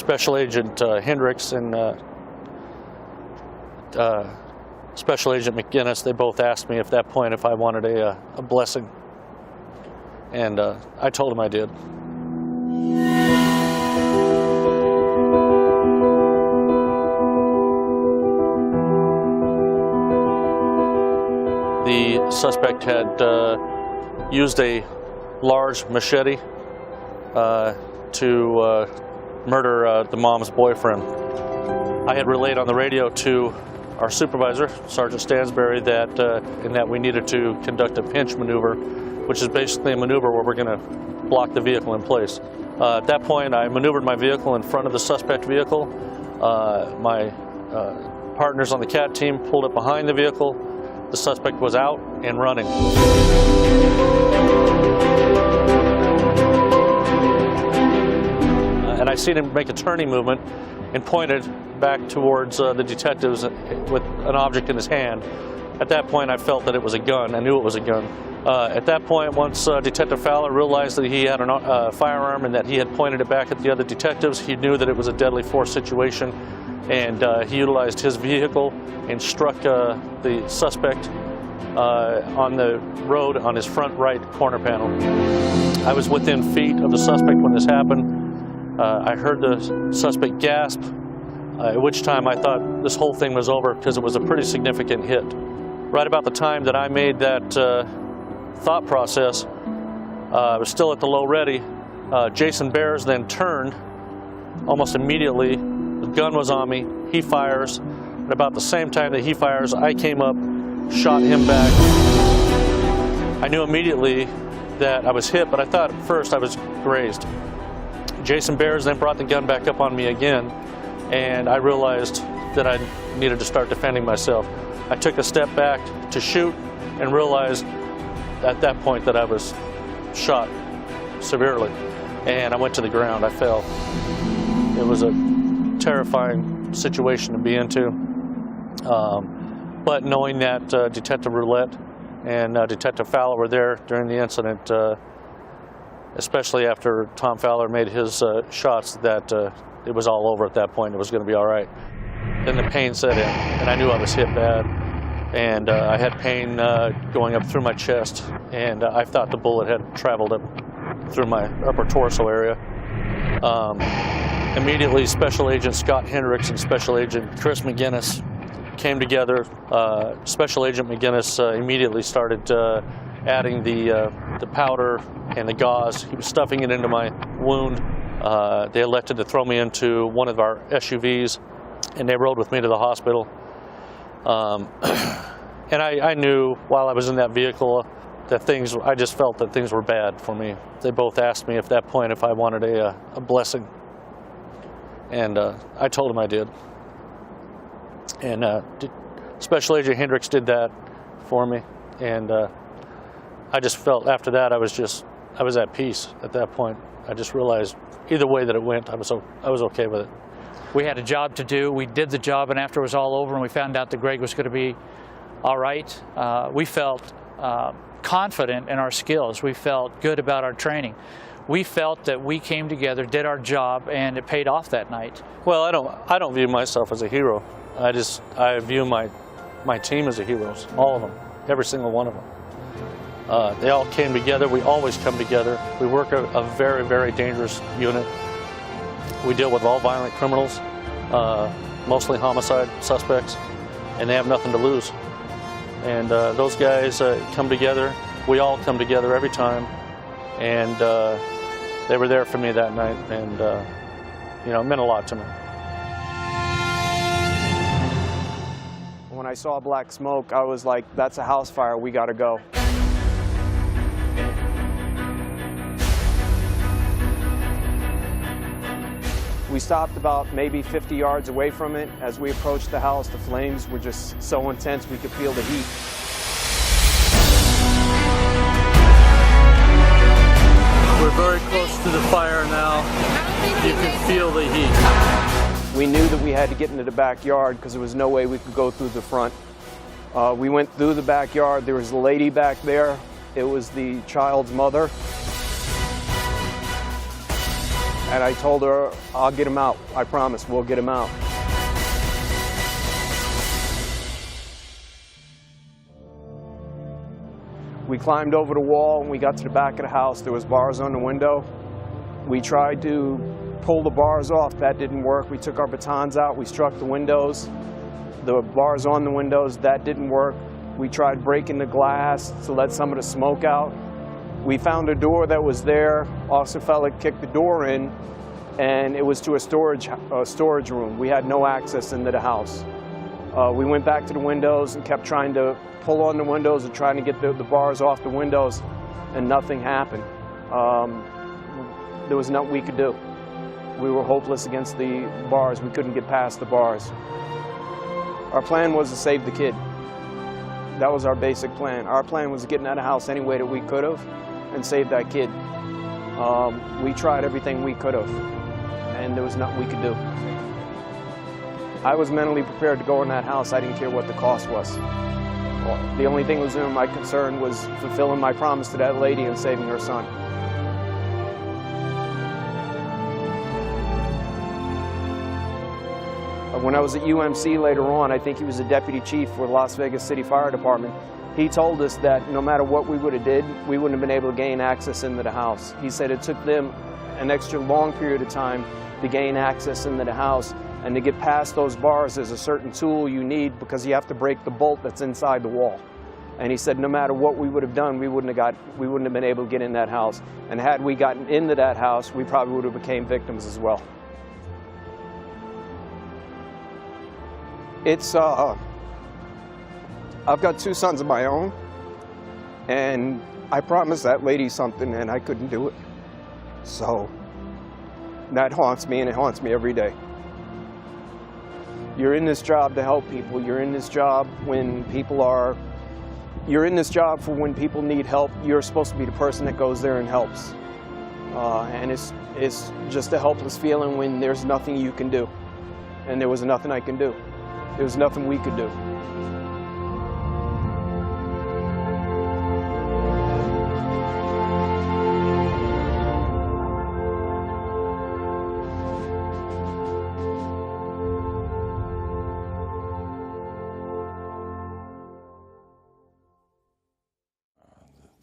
Special Agent Hendricks and Special Agent McGinnis, they both asked me at that point if I wanted a blessing, and I told them I did. The suspect had used a large machete to murder the mom's boyfriend. I had relayed on the radio to our supervisor, Sergeant Stansberry, that we needed to conduct a pinch maneuver, which is basically a maneuver where we're going to block the vehicle in place. At that point, I maneuvered my vehicle in front of the suspect vehicle. My partners on the CAT team pulled up behind the vehicle. The suspect was out and running. And I seen him make a turning movement and pointed back towards the detectives with an object in his hand. At that point, I felt that it was a gun. I knew it was a gun. At that point, once Detective Fowler realized that he had a firearm and that he had pointed it back at the other detectives, he knew that it was a deadly force situation, and he utilized his vehicle and struck the suspect on the road on his front right corner panel. I was within feet of the suspect when this happened. I heard the suspect gasp, at which time I thought this whole thing was over because it was a pretty significant hit. Right about the time that I made that thought process, I was still at the low ready. Jason Bears then turned almost immediately. The gun was on me. He fires. At about the same time that he fires, I came up, shot him back. I knew immediately that I was hit, but I thought at first I was grazed. Jason Bears then brought the gun back up on me again, and I realized that I needed to start defending myself. I took a step back to shoot and realized at that point that I was shot severely, and I went to the ground. I fell. It was a terrifying situation to be into, but knowing that Detective Roulette and Detective Fowler were there during the incident, especially after Tom Fowler made his shots, that it was all over at that point. It was going to be all right. Then the pain set in, and I knew I was hit bad, and I had pain going up through my chest, and I thought the bullet had traveled up through my upper torso area. Immediately, Special Agent Scott Hendricks and Special Agent Chris McGinnis came together. Special Agent McGinnis immediately started adding the powder and the gauze. He was stuffing it into my wound. They elected to throw me into one of our SUVs, and they rode with me to the hospital. And I knew while I was in that vehicle that I just felt that things were bad for me. They both asked me at that point if I wanted a blessing, and I told them I did. And Special Agent Hendricks did that for me, and I just felt after that I was at peace at that point. I just realized either way that it went, I was okay with it. We had a job to do. We did the job, and after it was all over and we found out that Greg was going to be all right, we felt confident in our skills. We felt good about our training. We felt that we came together, did our job, and it paid off that night. Well, I don't view myself as a hero. I view my team as a heroes, all of them, every single one of them. They all came together. We always come together. We work a very, very dangerous unit. We deal with all violent criminals, mostly homicide suspects, and they have nothing to lose. And those guys come together. We all come together every time, and they were there for me that night, and it meant a lot to me. When I saw black smoke, I was like, that's a house fire, we gotta go. We stopped about maybe 50 yards away from it. As we approached the house, the flames were just so intense we could feel the heat. We're very close to the fire now. You can feel the heat. We knew that we had to get into the backyard because there was no way we could go through the front. We went through the backyard. There was a lady back there. It was the child's mother. And I told her, I'll get him out. I promise, we'll get him out. We climbed over the wall and we got to the back of the house. There was bars on the window. We tried to pull the bars off. That didn't work. We took our batons out. We struck the windows. The bars on the windows, that didn't work. We tried breaking the glass to let some of the smoke out. We found a door that was there. Officer Fellick kicked the door in, and it was to a storage room. We had no access into the house. We went back to the windows and kept trying to pull on the windows and trying to get the bars off the windows, and nothing happened. There was nothing we could do. We were hopeless against the bars. We couldn't get past the bars. Our plan was to save the kid. That was our basic plan. Our plan was getting out of the house any way that we could have and save that kid. We tried everything we could have, and there was nothing we could do. I was mentally prepared to go in that house. I didn't care what the cost was. The only thing that was in my concern was fulfilling my promise to that lady and saving her son. When I was at UMC later on, I think he was a deputy chief for the Las Vegas City Fire Department. He told us that no matter what we would have did, we wouldn't have been able to gain access into the house. He said it took them an extra long period of time to gain access into the house, and to get past those bars, there's a certain tool you need because you have to break the bolt that's inside the wall. And he said no matter what we would have done, we wouldn't have been able to get in that house. And had we gotten into that house, we probably would have became victims as well. It's, I've got two sons of my own, and I promised that lady something and I couldn't do it. So that haunts me, and it haunts me every day. You're in this job to help people. You're in this job when you're in this job for when people need help. You're supposed to be the person that goes there and helps. And it's just a helpless feeling when there's nothing you can do. And there was nothing I can do. There was nothing we could do.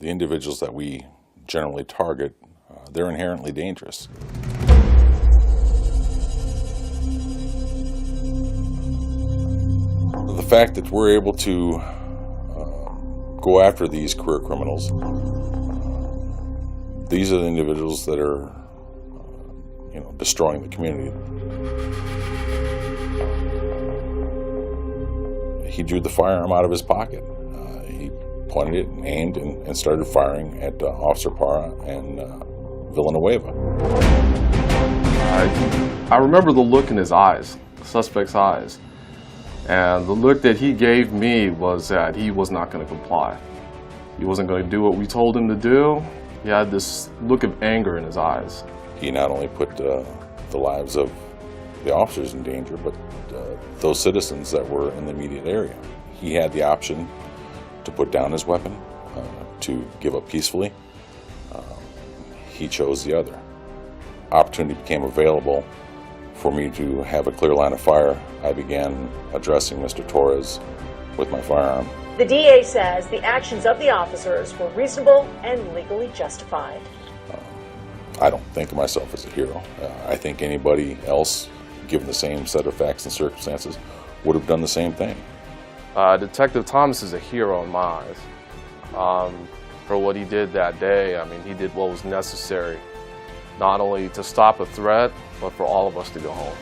The individuals that we generally target, they're inherently dangerous. The fact that we're able to go after these career criminals, these are the individuals that are, destroying the community. He drew the firearm out of his pocket. He pointed it and aimed and started firing at Officer Parra and Villanueva. I remember the look in his eyes, the suspect's eyes. And the look that he gave me was that he was not going to comply. He wasn't going to do what we told him to do. He had this look of anger in his eyes. He not only put the lives of the officers in danger, but those citizens that were in the immediate area. He had the option to put down his weapon, to give up peacefully. He chose the other. Opportunity became available for me to have a clear line of fire. I began addressing Mr. Torres with my firearm. The DA says the actions of the officers were reasonable and legally justified. I don't think of myself as a hero. I think anybody else, given the same set of facts and circumstances, would have done the same thing. Detective Thomas is a hero in my eyes. For what he did that day, I mean, he did what was necessary, not only to stop a threat, but for all of us to go home.